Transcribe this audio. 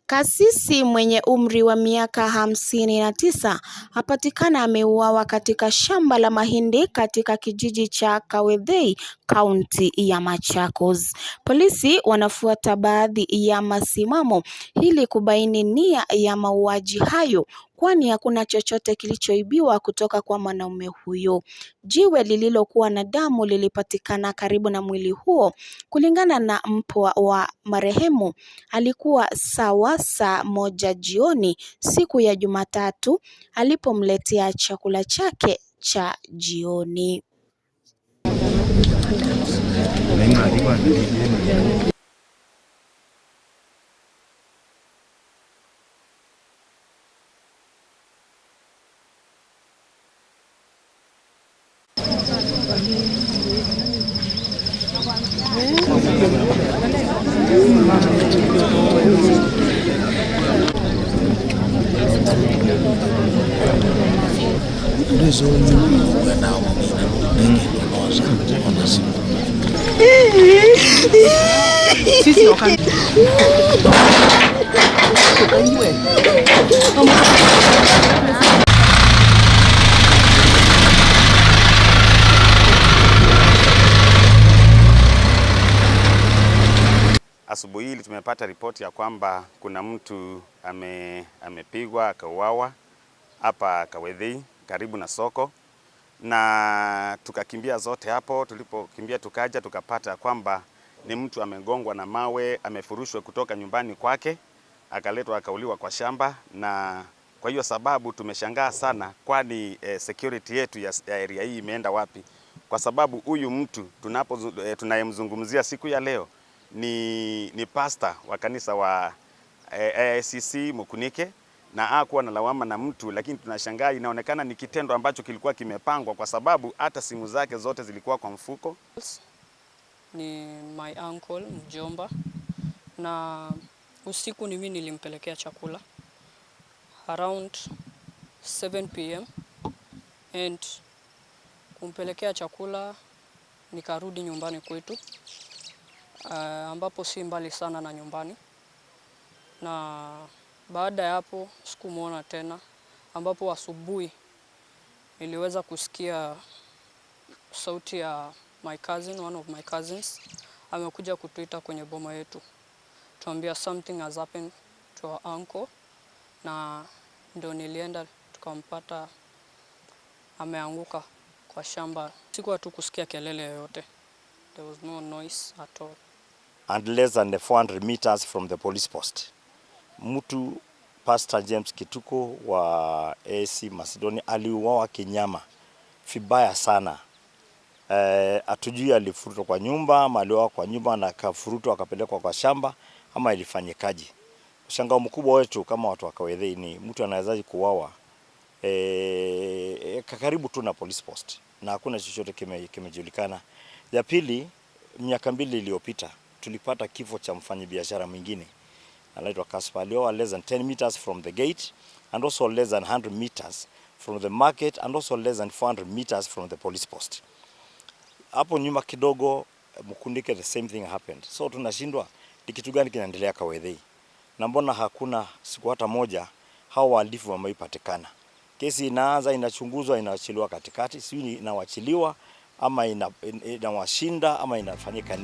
Kasisi mwenye umri wa miaka 59 hapatikana ameuawa katika shamba la mahindi katika kijiji cha Kawethei, kaunti ya Machakos. Polisi wanafuata baadhi ya masimamo ili kubaini nia ya mauaji hayo, kwani hakuna chochote kilichoibiwa kutoka kwa mwanaume huyo. Jiwe lililokuwa na damu lilipatikana karibu na mwili huo. Kulingana na mpwa wa marehemu, alikuwa saa 1 jioni siku ya Jumatatu alipomletea chakula chake cha jioni. Asubuhi hili tumepata ripoti ya kwamba kuna mtu amepigwa akauawa hapa Kawethei karibu na soko, na tukakimbia zote hapo. Tulipokimbia tukaja tukapata kwamba ni mtu amegongwa na mawe, amefurushwa kutoka nyumbani kwake, akaletwa akauliwa kwa shamba. Na kwa hiyo sababu tumeshangaa sana, kwani security yetu ya area hii imeenda wapi? Kwa sababu huyu mtu tunayemzungumzia siku ya leo ni pastor wa kanisa wa AICC Mukunike, na hakuwa na lawama na mtu, lakini tunashangaa inaonekana ni kitendo ambacho kilikuwa kimepangwa, kwa sababu hata simu zake zote zilikuwa kwa mfuko. Ni my uncle, mjomba, na usiku ni mimi nilimpelekea chakula around 7 PM and kumpelekea chakula nikarudi nyumbani kwetu, ambapo si mbali sana na nyumbani, na baada ya hapo sikumuona tena, ambapo asubuhi niliweza kusikia sauti ya my cousin, one of my cousins amekuja kutuita kwenye boma yetu, tuambia something has happened to our uncle, na ndio nilienda tukampata ameanguka kwa shamba. Sikuwa tu kusikia kelele yoyote, there was no noise at all. And less than 400 meters from the police post, mtu Pastor James Kituko wa AC Macedonia aliuawa kinyama vibaya sana. Atujui alifurutwa kwa nyumba ama aliuawa kwa nyumba na akafurutwa akapelekwa kwa shamba ama ilifanyikaje. Mshangao mkubwa wetu kama watu wa Kawethei ni mtu anawezaje kuuawa karibu tu na police post na hakuna chochote kimejulikana. Ya pili, miaka 2 iliyopita tulipata kifo cha mfanyabiashara mwingine anaitwa Kaspa, aliuawa less than 10 meters from the gate and also less than 100 meters from the market and also less than 400 meters from the police post. Hapo nyuma kidogo Mukundike, the same thing happened. So tunashindwa ni kitu gani kinaendelea Kawethei, na mbona hakuna siku hata moja hao wahalifu wameipatikana. Kesi inaanza, inachunguzwa, inaachiliwa katikati, sio inawachiliwa ama inawashinda ama inafanyika.